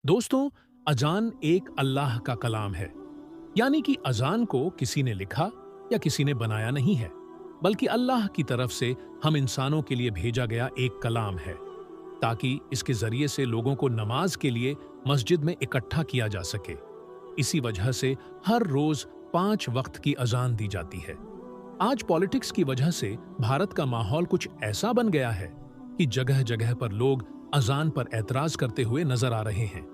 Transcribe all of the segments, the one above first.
दोस्तों, अजान एक अल्लाह का कलाम है। यानी कि अजान को किसी ने लिखा या किसी ने बनाया नहीं है, बल्कि अल्लाह की तरफ से हम इंसानों के लिए भेजा गया एक कलाम है, ताकि इसके जरिए से लोगों को नमाज के लिए मस्जिद में इकट्ठा किया जा सके। इसी वजह से हर रोज 5 वक्त की अजान दी जाती है। आज पॉलिटिक्स की वजह से भारत का माहौल कुछ ऐसा बन गया है कि जगह जगह पर लोग अजान पर ऐतराज करते हुए नजर आ रहे हैं।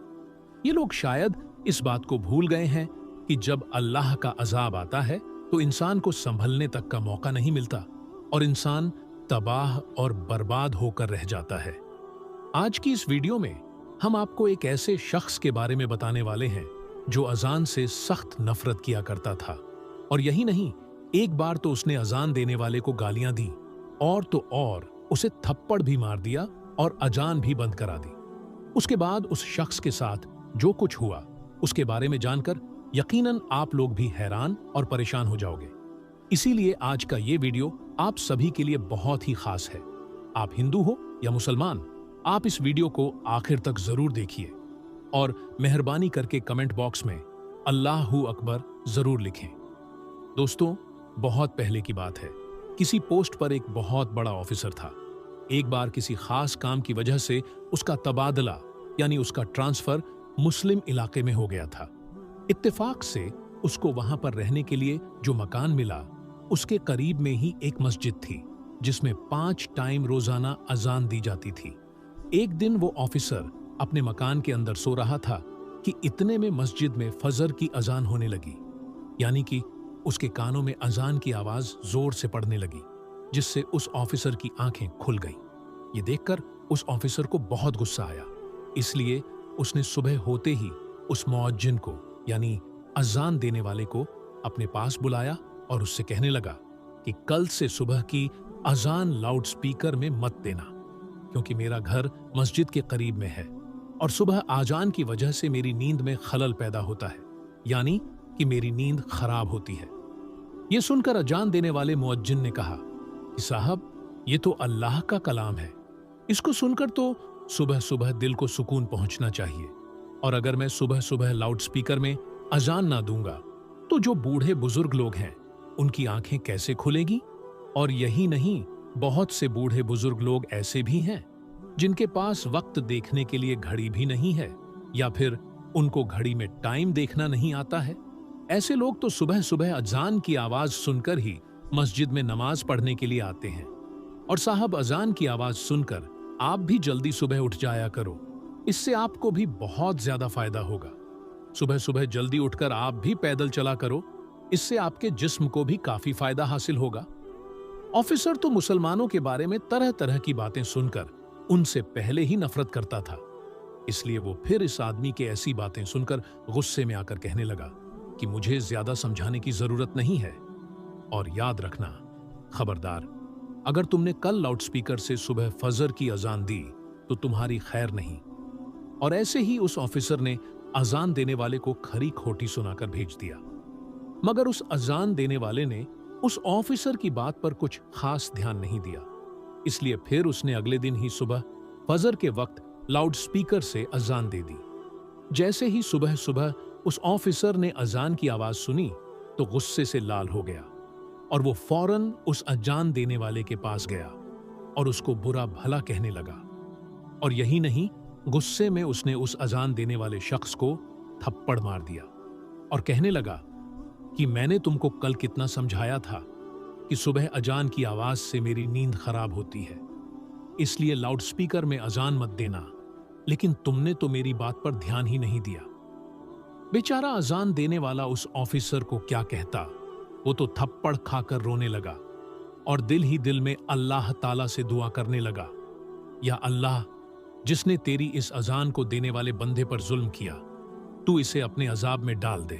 ये लोग शायद इस बात को भूल गए हैं कि जब अल्लाह का अजाब आता है तो इंसान को संभलने तक का मौका नहीं मिलता और इंसान तबाह और बर्बाद होकर रह जाता है। आज की इस वीडियो में हम आपको एक ऐसे शख्स के बारे में बताने वाले हैं जो अजान से सख्त नफरत किया करता था। और यही नहीं, एक बार तो उसने अजान देने वाले को गालियां दी और तो और उसे थप्पड़ भी मार दिया और अजान भी बंद करा दी। उसके बाद उस शख्स के साथ जो कुछ हुआ उसके बारे में जानकर यकीनन आप लोग भी हैरान और परेशान हो जाओगे। इसीलिए आज का ये वीडियो आप सभी के लिए बहुत ही खास है। आप हिंदू हो या मुसलमान, आप इस वीडियो को आखिर तक जरूर देखिए और मेहरबानी करके कमेंट बॉक्स में अल्लाहू अकबर जरूर लिखें। दोस्तों, बहुत पहले की बात है, किसी पोस्ट पर एक बहुत बड़ा ऑफिसर था। एक बार किसी खास काम की वजह से उसका तबादला यानी उसका ट्रांसफर मुस्लिम इलाके में हो गया था। इत्तेफाक से उसको वहां पर रहने के लिए जो मकान मिला, उसके करीब में ही एक मस्जिद थी जिसमें 5 टाइम रोजाना अजान दी जाती थी। एक दिन वो ऑफिसर अपने मकान के अंदर सो रहा था कि इतने में मस्जिद में फजर की अजान होने लगी। यानी कि उसके कानों में अजान की आवाज जोर से पड़ने लगी, जिससे उस ऑफिसर की आंखें खुल गईं। ये देखकर उस ऑफिसर को बहुत गुस्सा आया, इसलिए उसने सुबह होते ही उस मुअज्जिन को यानी अजान देने वाले को अपने पास बुलाया और उससे कहने लगा कि कल से सुबह की अजान लाउड स्पीकर में मत देना, क्योंकि मेरा घर मस्जिद के करीब में है और सुबह अजान की वजह से मेरी नींद में खलल पैदा होता है, यानी कि मेरी नींद खराब होती है। यह सुनकर अजान देने वाले मुअज्जिन ने कहा कि साहब, ये तो अल्लाह का कलाम है, इसको सुनकर तो सुबह सुबह दिल को सुकून पहुंचना चाहिए, और अगर मैं सुबह सुबह लाउड स्पीकर में अजान ना दूंगा तो जो बूढ़े बुजुर्ग लोग हैं उनकी आंखें कैसे खुलेगी। और यही नहीं, बहुत से बूढ़े बुजुर्ग लोग ऐसे भी हैं जिनके पास वक्त देखने के लिए घड़ी भी नहीं है, या फिर उनको घड़ी में टाइम देखना नहीं आता है। ऐसे लोग तो सुबह सुबह अजान की आवाज सुनकर ही मस्जिद में नमाज पढ़ने के लिए आते हैं। और साहब, अजान की आवाज सुनकर आप भी जल्दी सुबह उठ जाया करो, इससे आपको भी बहुत ज्यादा फायदा होगा। सुबह सुबह जल्दी उठकर आप भी पैदल चला करो, इससे आपके जिस्म को भी काफी फायदा हासिल होगा। ऑफिसर तो मुसलमानों के बारे में तरह तरह की बातें सुनकर उनसे पहले ही नफरत करता था, इसलिए वो फिर इस आदमी के ऐसी बातें सुनकर गुस्से में आकर कहने लगा कि मुझे ज्यादा समझाने की जरूरत नहीं है, और याद रखना, खबरदार, अगर तुमने कल लाउडस्पीकर से सुबह फजर की अजान दी तो तुम्हारी खैर नहीं। और ऐसे ही उस ऑफिसर ने अजान देने वाले को खरी खोटी सुनाकर भेज दिया। मगर उस अजान देने वाले ने उस ऑफिसर की बात पर कुछ खास ध्यान नहीं दिया, इसलिए फिर उसने अगले दिन ही सुबह फजर के वक्त लाउडस्पीकर से अजान दे दी। जैसे ही सुबह सुबह उस ऑफिसर ने अजान की आवाज सुनी तो गुस्से से लाल हो गया और वो फौरन उस अजान देने वाले के पास गया और उसको बुरा भला कहने लगा। और यही नहीं, गुस्से में उसने उस अजान देने वाले शख्स को थप्पड़ मार दिया और कहने लगा कि मैंने तुमको कल कितना समझाया था कि सुबह अजान की आवाज से मेरी नींद खराब होती है, इसलिए लाउडस्पीकर में अजान मत देना, लेकिन तुमने तो मेरी बात पर ध्यान ही नहीं दिया। बेचारा अजान देने वाला उस ऑफिसर को क्या कहता, वो तो थप्पड़ खाकर रोने लगा और दिल ही दिल में अल्लाह ताला से दुआ करने लगा, या अल्लाह, जिसने तेरी इस अजान को देने वाले बंदे पर जुल्म किया, तू इसे अपने अजाब में डाल दे,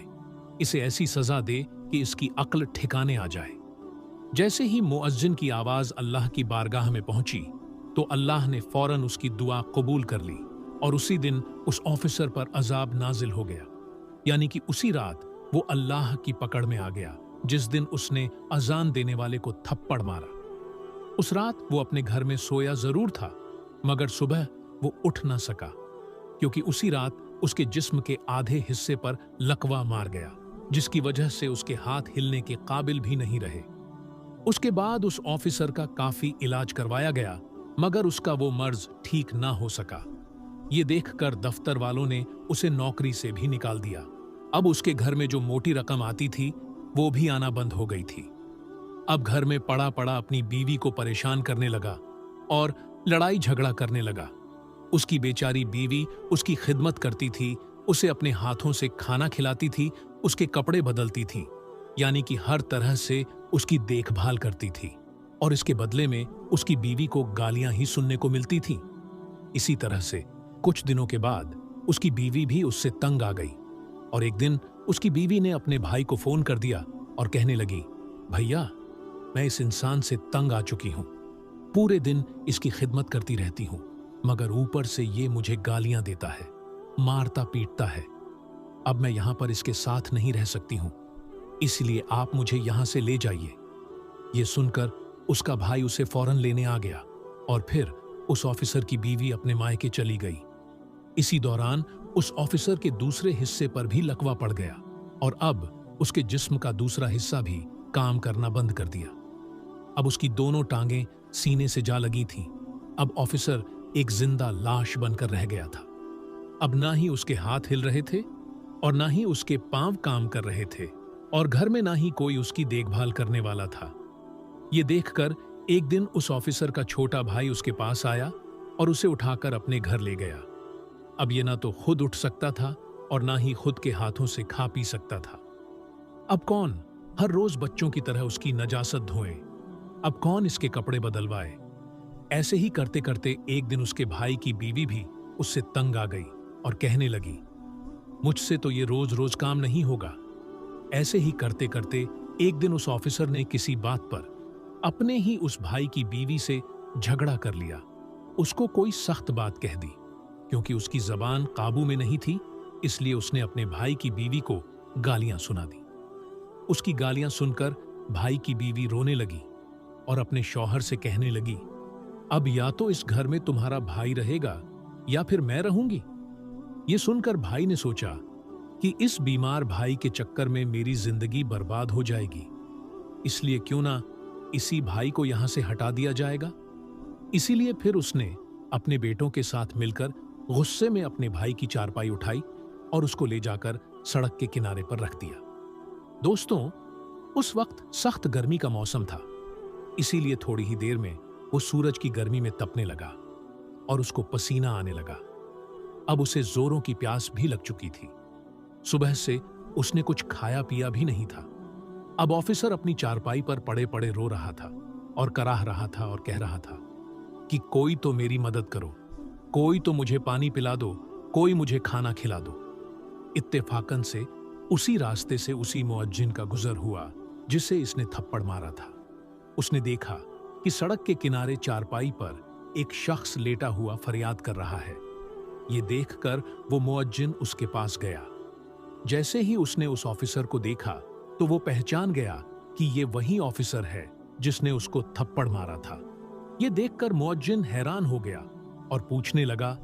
इसे ऐसी सजा दे कि इसकी अक्ल ठिकाने आ जाए। जैसे ही मुअज्जिन की आवाज अल्लाह की बारगाह में पहुंची तो अल्लाह ने फौरन उसकी दुआ कबूल कर ली और उसी दिन उस ऑफिसर पर अजाब नाजिल हो गया। यानी कि उसी रात वो अल्लाह की पकड़ में आ गया जिस दिन उसने अजान देने वाले को थप्पड़ मारा। उस रात वो अपने घर में सोया जरूर था, मगर सुबह वो उठ ना सका, क्योंकि उसी रात उसके जिस्म के आधे हिस्से पर लकवा मार गया, जिसकी वजह से उसके हाथ हिलने के काबिल भी नहीं रहे। उसके बाद उस ऑफिसर का काफी इलाज करवाया गया, मगर उसका वो मर्ज ठीक ना हो सका। ये देखकर दफ्तर वालों ने उसे नौकरी से भी निकाल दिया। अब उसके घर में जो मोटी रकम आती थी वो भी आना बंद हो गई थी। अब घर में पड़ा पड़ा अपनी बीवी को परेशान करने लगा और लड़ाई झगड़ा करने लगा। उसकी बेचारी बीवी उसकी खिदमत करती थी, उसे अपने हाथों से खाना खिलाती थी, उसके कपड़े बदलती थी, यानी कि हर तरह से उसकी देखभाल करती थी, और इसके बदले में उसकी बीवी को गालियां ही सुनने को मिलती थी। इसी तरह से कुछ दिनों के बाद उसकी बीवी भी उससे तंग आ गई, और एक दिन उसकी बीवी ने अपने भाई को फोन कर दिया और कहने लगी, भैया, मैं इस इंसान से तंग आ चुकी हूं। पूरे दिन इसकी खिदमत करती रहती हूं, मगर ऊपर से ये मुझे गालियां देता है, मारता पीटता है। अब मैं यहां पर इसके साथ नहीं रह सकती हूं, इसलिए आप मुझे यहां से ले जाइए। ये सुनकर उसका भाई उसे फौरन लेने आ गया, और फिर उस ऑफिसर की बीवी अपने मायके चली गई। इसी दौरान उस ऑफिसर के दूसरे हिस्से पर भी लकवा पड़ गया, और अब उसके जिस्म का दूसरा हिस्सा भी काम करना बंद कर दिया। अब उसकी दोनों टांगें सीने से जा लगी थीं। अब ऑफिसर एक जिंदा लाश बनकर रह गया था। अब ना ही उसके हाथ हिल रहे थे और ना ही उसके पांव काम कर रहे थे, और घर में ना ही कोई उसकी देखभाल करने वाला था। ये देखकर एक दिन उस ऑफिसर का छोटा भाई उसके पास आया और उसे उठाकर अपने घर ले गया। अब ये ना तो खुद उठ सकता था और ना ही खुद के हाथों से खा पी सकता था। अब कौन हर रोज बच्चों की तरह उसकी नजासत धोए? अब कौन इसके कपड़े बदलवाए? ऐसे ही करते करते एक दिन उसके भाई की बीवी भी उससे तंग आ गई और कहने लगी, मुझसे तो ये रोज रोज काम नहीं होगा। ऐसे ही करते करते एक दिन उस ऑफिसर ने किसी बात पर अपने ही उस भाई की बीवी से झगड़ा कर लिया। उसको कोई सख्त बात कह दी। क्योंकि उसकी जबान काबू में नहीं थी, इसलिए उसने अपने भाई की बीवी को गालियां सुना दी। उसकी गालियां सुनकर भाई की बीवी रोने लगी और अपने शौहर से कहने लगी, अब या तो इस घर में तुम्हारा भाई रहेगा या फिर मैं रहूंगी। ये सुनकर भाई ने सोचा कि इस बीमार भाई के चक्कर में मेरी जिंदगी बर्बाद हो जाएगी, इसलिए क्यों ना इसी भाई को यहां से हटा दिया जाएगा। इसीलिए फिर उसने अपने बेटों के साथ मिलकर गुस्से में अपने भाई की चारपाई उठाई और उसको ले जाकर सड़क के किनारे पर रख दिया। दोस्तों, उस वक्त सख्त गर्मी का मौसम था, इसीलिए थोड़ी ही देर में वो सूरज की गर्मी में तपने लगा और उसको पसीना आने लगा। अब उसे जोरों की प्यास भी लग चुकी थी। सुबह से उसने कुछ खाया पिया भी नहीं था। अब ऑफिसर अपनी चारपाई पर पड़े पड़े रो रहा था और कराह रहा था और कह रहा था कि कोई तो मेरी मदद करो, कोई तो मुझे पानी पिला दो, कोई मुझे खाना खिला दो। इत्तेफाकन से उसी रास्ते से उसी मुअज्जिन का गुजर हुआ जिसे इसने थप्पड़ मारा था। उसने देखा कि सड़क के किनारे चारपाई पर एक शख्स लेटा हुआ फरियाद कर रहा है। ये देखकर वो मुअज्जिन उसके पास गया। जैसे ही उसने उस ऑफिसर को देखा तो वो पहचान गया कि ये वही ऑफिसर है जिसने उसको थप्पड़ मारा था। ये देखकर मुअज्जिन हैरान हो गया और पूछने लगा,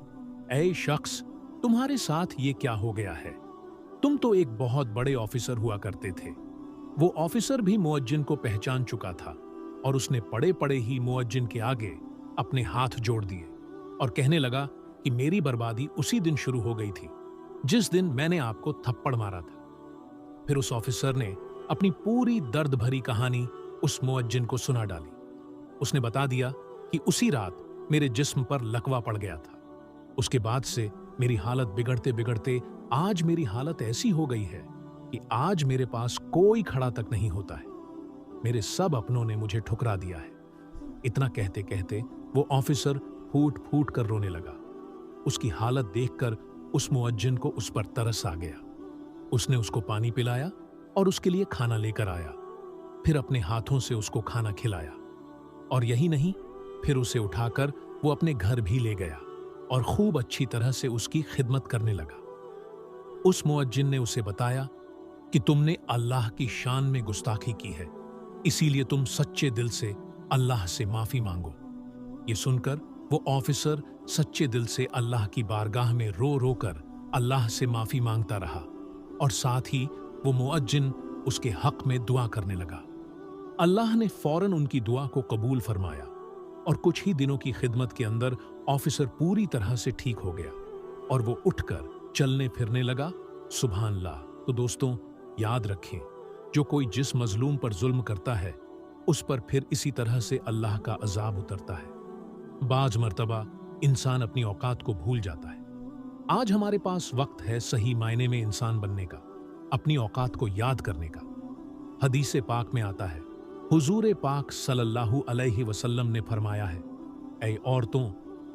ऐ शख्स, तुम्हारे साथ ये क्या हो गया है? तुम तो एक बहुत बड़े ऑफिसर हुआ करते थे। वो ऑफिसर भी मुअज्जिन को पहचान चुका था और उसने पड़े पड़े ही मुअज्जिन के आगे अपने हाथ जोड़ दिए और कहने लगा कि मेरी बर्बादी उसी दिन शुरू हो गई थी जिस दिन मैंने आपको थप्पड़ मारा था। फिर उस ऑफिसर ने अपनी पूरी दर्द भरी कहानी उस मुअज्जिन को सुना डाली। उसने बता दिया कि उसी रात मेरे जिस्म पर लकवा पड़ गया था। उसके बाद से मेरी हालत बिगड़ते बिगड़ते आज मेरी हालत ऐसी हो गई है कि आज मेरे पास कोई खड़ा तक नहीं होता है। मेरे सब अपनों ने मुझे ठुकरा दिया है। इतना कहते कहते वो ऑफिसर फूट फूट कर रोने लगा। उसकी हालत देखकर उस मुअज्जिन को उस पर तरस आ गया। उसने उसको पानी पिलाया और उसके लिए खाना लेकर आया। फिर अपने हाथों से उसको खाना खिलाया और यही नहीं, फिर उसे उठाकर वो अपने घर भी ले गया और खूब अच्छी तरह से उसकी खिदमत करने लगा। उस मुअज्जिन ने उसे बताया कि तुमने अल्लाह की शान में गुस्ताखी की है, इसीलिए तुम सच्चे दिल से अल्लाह से माफी मांगो। ये सुनकर वो ऑफिसर सच्चे दिल से अल्लाह की बारगाह में रो रो कर अल्लाह से माफी मांगता रहा और साथ ही वो मुअज्जिन उसके हक में दुआ करने लगा। अल्लाह ने फौरन उनकी दुआ को कबूल फरमाया और कुछ ही दिनों की खिदमत के अंदर ऑफिसर पूरी तरह से ठीक हो गया और वो उठकर चलने फिरने लगा। सुभान अल्लाह। तो दोस्तों, याद रखें, जो कोई जिस मजलूम पर जुल्म करता है उस पर फिर इसी तरह से अल्लाह का अजाब उतरता है। बाज मर्तबा इंसान अपनी औकात को भूल जाता है। आज हमारे पास वक्त है सही मायने में इंसान बनने का, अपनी औकात को याद करने का। हदीस पाक में आता है, हुजूर पाक सल्लल्लाहु अलैहि वसल्लम ने फरमाया है, ऐ औरतों,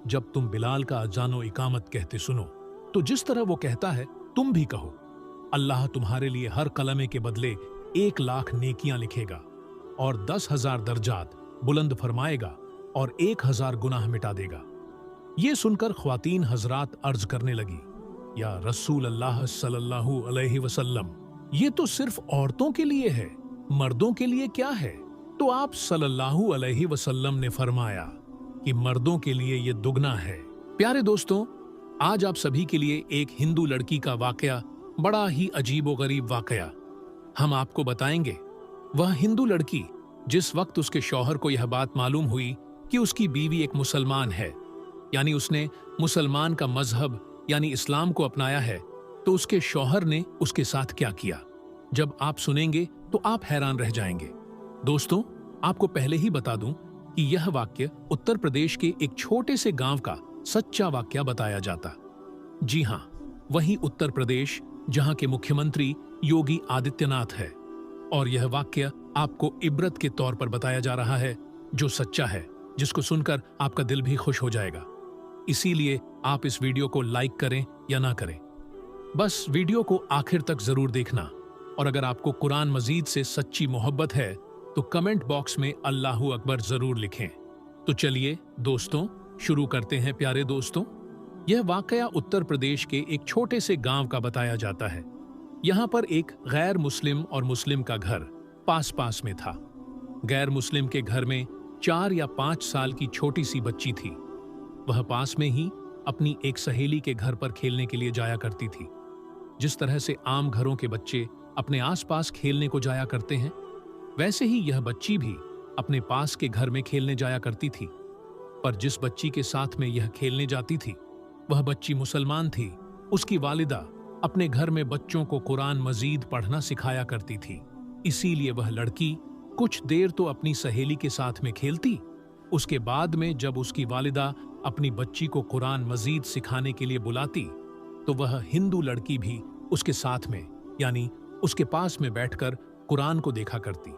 जब तुम बिलाल का अजानो इकामत कहते सुनो तो जिस तरह वो कहता है तुम भी कहो। अल्लाह तुम्हारे लिए हर कलमे के बदले 1,00,000 नेकियां लिखेगा और 10,000 दर्जात बुलंद फरमाएगा और 1,000 गुनाह मिटा देगा। ये सुनकर ख्वातीन हजरात अर्ज करने लगी, या रसूल अल्लाह सल्लल्लाहु अलैहि वसल्लम, ये तो सिर्फ औरतों के लिए है, मर्दों के लिए क्या है? तो आप सल्लल्लाहु अलैहि वसल्लम ने फरमाया कि मर्दों के लिए ये दुगना है। प्यारे दोस्तों, आज आप सभी के लिए एक हिंदू लड़की का वाकया, बड़ा ही अजीबोगरीब वाकया हम आपको बताएंगे। वह हिंदू लड़की जिस वक्त उसके शौहर को यह बात मालूम हुई कि उसकी बीवी एक मुसलमान है, यानी उसने मुसलमान का मजहब यानी इस्लाम को अपनाया है, तो उसके शौहर ने उसके साथ क्या किया, जब आप सुनेंगे तो आप हैरान रह जाएंगे। दोस्तों, आपको पहले ही बता दूं कि यह वाक्य उत्तर प्रदेश के एक छोटे से गांव का सच्चा वाक्या बताया जाता। जी हां, वही उत्तर प्रदेश जहां के मुख्यमंत्री योगी आदित्यनाथ है। और यह वाक्य आपको इबरत के तौर पर बताया जा रहा है, जो सच्चा है, जिसको सुनकर आपका दिल भी खुश हो जाएगा। इसीलिए आप इस वीडियो को लाइक करें या ना करें, बस वीडियो को आखिर तक जरूर देखना। और अगर आपको कुरान मजीद से सच्ची मोहब्बत है तो कमेंट बॉक्स में अल्लाहू अकबर जरूर लिखें। तो चलिए दोस्तों, शुरू करते हैं। प्यारे दोस्तों, यह वाकया उत्तर प्रदेश के एक छोटे से गांव का बताया जाता है। यहाँ पर एक गैर मुस्लिम और मुस्लिम का घर पास पास में था। गैर मुस्लिम के घर में 4 या 5 साल की छोटी सी बच्ची थी। वह पास में ही अपनी एक सहेली के घर पर खेलने के लिए जाया करती थी। जिस तरह से आम घरों के बच्चे अपने आसपास खेलने को जाया करते हैं, वैसे ही यह बच्ची भी अपने पास के घर में खेलने जाया करती थी। पर जिस बच्ची के साथ में यह खेलने जाती थी, वह बच्ची मुसलमान थी। उसकी वालिदा अपने घर में बच्चों को कुरान मजीद पढ़ना सिखाया करती थी। इसीलिए वह लड़की कुछ देर तो अपनी सहेली के साथ में खेलती, उसके बाद में जब उसकी वालिदा अपनी बच्ची को कुरान मजीद सिखाने के लिए बुलाती, तो वह हिंदू लड़की भी उसके साथ में यानी उसके पास में बैठकर कुरान को देखा करती।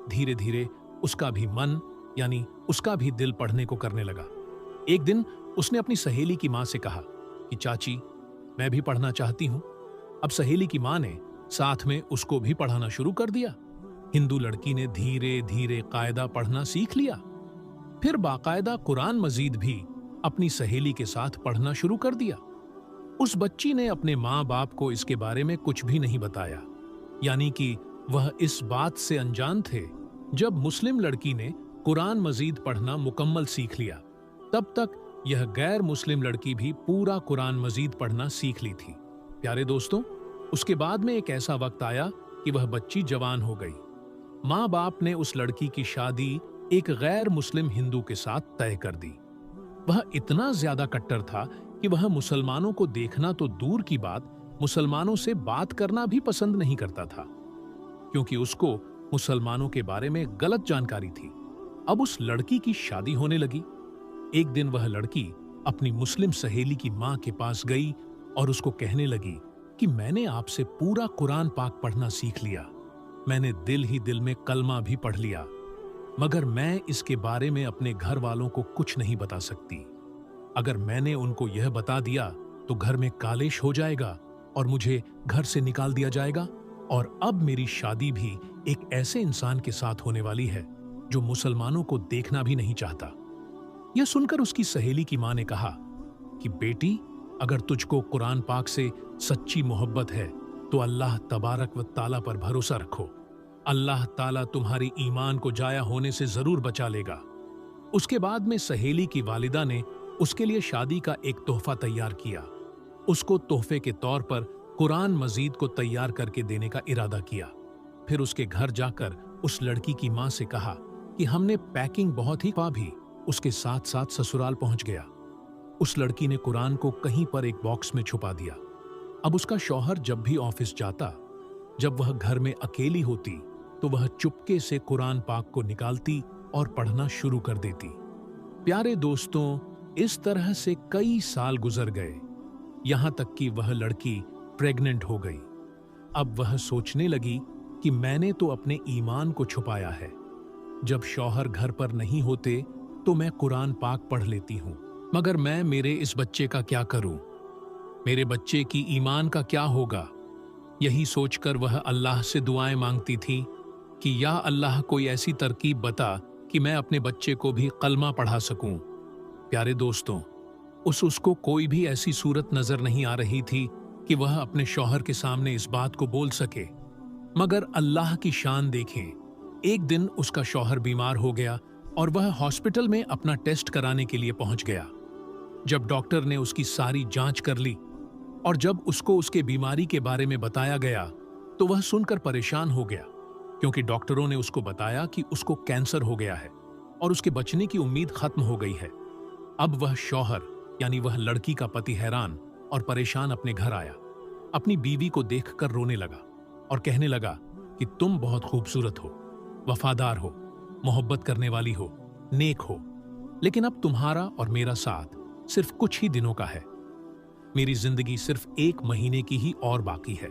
धीरे धीरे उसका भी मन यानी उसका भी दिल पढ़ने को करने लगा। एक दिन उसने अपनी सहेली की मां से कहा कि चाची, मैं भी पढ़ना चाहती हूं। अब सहेली की मां ने साथ में उसको भी पढ़ाना शुरू कर दिया। हिंदू लड़की ने धीरे धीरे कायदा पढ़ना सीख लिया। फिर बाकायदा कुरान मजीद भी अपनी सहेली के साथ पढ़ना शुरू कर दिया। उस बच्ची ने अपने माँ बाप को इसके बारे में कुछ भी नहीं बताया, यानी कि वह इस बात से अनजान थे। जब मुस्लिम लड़की ने कुरान मजीद पढ़ना मुकम्मल सीख लिया, तब तक यह गैर मुस्लिम लड़की भी पूरा कुरान मजीद पढ़ना सीख ली थी। प्यारे दोस्तों, उसके बाद में एक ऐसा वक्त आया कि वह बच्ची जवान हो गई। माँ बाप ने उस लड़की की शादी एक गैर मुस्लिम हिंदू के साथ तय कर दी। वह इतना ज्यादा कट्टर था कि वह मुसलमानों को देखना तो दूर की बात, मुसलमानों से बात करना भी पसंद नहीं करता था, क्योंकि उसको मुसलमानों के बारे में गलत जानकारी थी। अब उस लड़की की शादी होने लगी। एक दिन वह लड़की अपनी मुस्लिम सहेली की मां के पास गई और उसको कहने लगी कि मैंने आपसे पूरा कुरान पाक पढ़ना सीख लिया, मैंने दिल ही दिल में कलमा भी पढ़ लिया, मगर मैं इसके बारे में अपने घर वालों को कुछ नहीं बता सकती। अगर मैंने उनको यह बता दिया तो घर में कालेश हो जाएगा और मुझे घर से निकाल दिया जाएगा। और अब मेरी शादी भी एक ऐसे इंसान के साथ होने वाली है जो मुसलमानों को देखना भी नहीं चाहता। यह सुनकर उसकी सहेली की मां ने कहा कि बेटी, अगर तुझको कुरान पाक से सच्ची मोहब्बत है तो अल्लाह तबारक व ताला पर भरोसा रखो। अल्लाह ताला तुम्हारी ईमान को जाया होने से जरूर बचा लेगा। उसके बाद में सहेली की वालिदा ने उसके लिए शादी का एक तोहफा तैयार किया। उसको तोहफे के तौर पर कुरान मजीद को तैयार करके देने का इरादा किया। फिर उसके घर जाकर उस लड़की की मां से कहा कि हमने पैकिंग बहुत ही पा भी उसके साथ साथ ससुराल पहुंच गया। उस लड़की ने कुरान को कहीं पर एक बॉक्स में छुपा दिया। अब उसका शौहर जब भी ऑफिस जाता, जब वह घर में अकेली होती, तो वह चुपके से कुरान पाक को निकालती और पढ़ना शुरू कर देती। प्यारे दोस्तों, इस तरह से कई साल गुजर गए, यहां तक कि वह लड़की प्रेग्नेंट हो गई। अब वह सोचने लगी कि मैंने तो अपने ईमान को छुपाया है। जब शौहर घर पर नहीं होते तो मैं कुरान पाक पढ़ लेती हूं, मगर मैं मेरे इस बच्चे का क्या करूं? मेरे बच्चे की ईमान का क्या होगा? यही सोचकर वह अल्लाह से दुआएं मांगती थी कि या अल्लाह कोई ऐसी तरकीब बता कि मैं अपने बच्चे को भी कलमा पढ़ा सकूं। प्यारे दोस्तों, उसको कोई भी ऐसी सूरत नजर नहीं आ रही थी कि वह अपने शौहर के सामने इस बात को बोल सके। मगर अल्लाह की शान देखें, एक दिन उसका शौहर बीमार हो गया और वह हॉस्पिटल में अपना टेस्ट कराने के लिए पहुंच गया। जब डॉक्टर ने उसकी सारी जांच कर ली और जब उसको उसके बीमारी के बारे में बताया गया, तो वह सुनकर परेशान हो गया, क्योंकि डॉक्टरों ने उसको बताया कि उसको कैंसर हो गया है और उसके बचने की उम्मीद खत्म हो गई है। अब वह शौहर यानी वह लड़की का पति हैरान और परेशान अपने घर आया। अपनी बीवी को देखकर रोने लगा और कहने लगा कि तुम बहुत खूबसूरत हो, वफादार हो, मोहब्बत करने वाली हो, नेक हो, लेकिन अब तुम्हारा और मेरा साथ सिर्फ कुछ ही दिनों का है। मेरी जिंदगी सिर्फ 1 महीने की ही और बाकी है।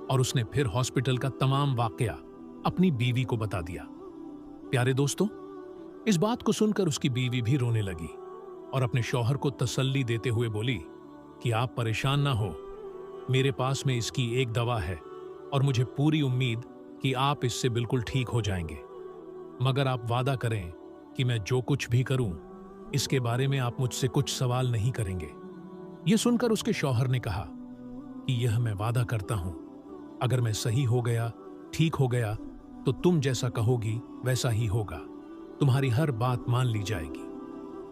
और उसने फिर हॉस्पिटल का तमाम वाकया अपनी बीवी को बता दिया। प्यारे दोस्तों, इस बात को सुनकर उसकी बीवी भी रोने लगी और अपने शौहर को तसल्ली देते हुए बोली कि आप परेशान ना हो, मेरे पास में इसकी एक दवा है और मुझे पूरी उम्मीद कि आप इससे बिल्कुल ठीक हो जाएंगे। मगर आप वादा करें कि मैं जो कुछ भी करूं, इसके बारे में आप मुझसे कुछ सवाल नहीं करेंगे। यह सुनकर उसके शौहर ने कहा कि यह मैं वादा करता हूं, अगर मैं सही हो गया, ठीक हो गया, तो तुम जैसा कहोगी वैसा ही होगा, तुम्हारी हर बात मान ली जाएगी।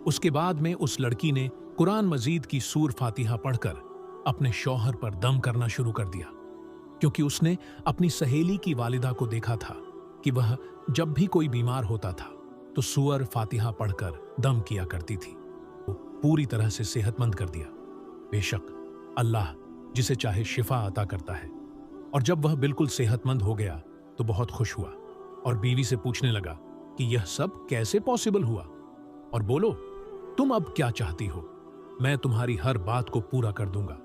उसके बाद में उस लड़की ने कुरान मजीद की सूर फातिहा पढ़कर अपने शौहर पर दम करना शुरू कर दिया, क्योंकि उसने अपनी सहेली की वालिदा को देखा था कि वह जब भी कोई बीमार होता था तो सूर फातिहा पढ़कर दम किया करती थी। वो पूरी तरह से सेहतमंद कर दिया। बेशक अल्लाह जिसे चाहे शिफा अता करता है। और जब वह बिल्कुल सेहतमंद हो गया तो बहुत खुश हुआ और बीवी से पूछने लगा कि यह सब कैसे पॉसिबल हुआ, और बोलो तुम अब क्या चाहती हो, मैं तुम्हारी हर बात को पूरा कर दूंगा।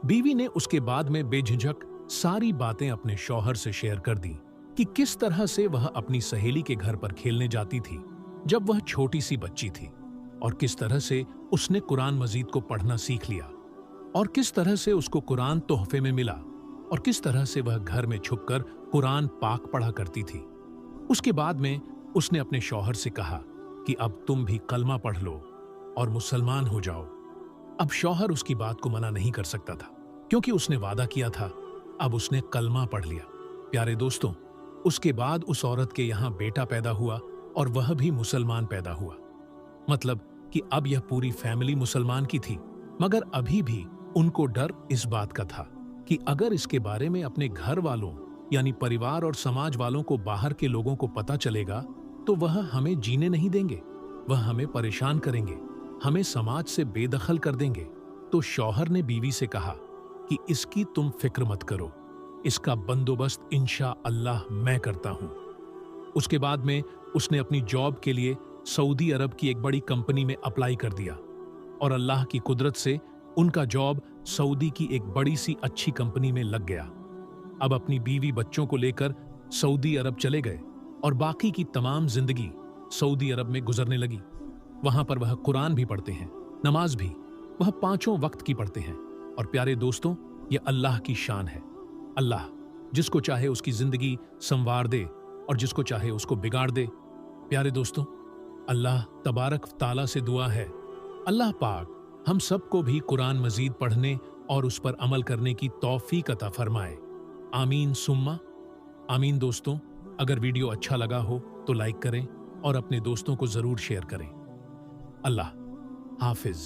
बीवी ने उसके बाद में बेझिझक सारी बातें अपने शौहर से शेयर कर दी कि किस तरह से वह अपनी सहेली के घर पर खेलने जाती थी जब वह छोटी सी बच्ची थी, और किस तरह से उसने कुरान मजीद को पढ़ना सीख लिया, और किस तरह से उसको कुरान तोहफे में मिला, और किस तरह से वह घर में छुपकर कुरान पाक पढ़ा करती थी। उसके बाद में उसने अपने शौहर से कहा कि अब तुम भी कलमा पढ़ लो और मुसलमान हो जाओ। अब शौहर उसकी बात को मना नहीं कर सकता था, क्योंकि उसने वादा किया था। अब उसने कलमा पढ़ लिया। प्यारे दोस्तों, उसके बाद उस औरत के यहां बेटा पैदा हुआ और वह भी मुसलमान पैदा हुआ। मतलब कि अब यह पूरी फैमिली मुसलमान की थी। मगर अभी भी उनको डर इस बात का था कि अगर इसके बारे में अपने घर वालों यानी परिवार और समाज वालों को, बाहर के लोगों को पता चलेगा तो वह हमें जीने नहीं देंगे, वह हमें परेशान करेंगे, हमें समाज से बेदखल कर देंगे। तो शौहर ने बीवी से कहा कि इसकी तुम फिक्र मत करो, इसका बंदोबस्त इंशा अल्लाह मैं करता हूं। उसके बाद में उसने अपनी जॉब के लिए सऊदी अरब की एक बड़ी कंपनी में अप्लाई कर दिया और अल्लाह की कुदरत से उनका जॉब सऊदी की एक बड़ी सी अच्छी कंपनी में लग गया। अब अपनी बीवी बच्चों को लेकर सऊदी अरब चले गए और बाकी की तमाम जिंदगी सऊदी अरब में गुजरने लगी। वहां पर वह कुरान भी पढ़ते हैं, नमाज भी वह 5 वक्त की पढ़ते हैं। और प्यारे दोस्तों, यह अल्लाह की शान है। अल्लाह जिसको चाहे उसकी जिंदगी संवार दे और जिसको चाहे उसको बिगाड़ दे। प्यारे दोस्तों, अल्लाह तबारक ताला से दुआ है, अल्लाह पाक हम सबको भी कुरान मजीद पढ़ने और उस पर अमल करने की तौफीक अता फरमाए। आमीन सुम्मा आमीन। दोस्तों, अगर वीडियो अच्छा लगा हो तो लाइक करें और अपने दोस्तों को जरूर शेयर करें। अल्लाह हाफिज।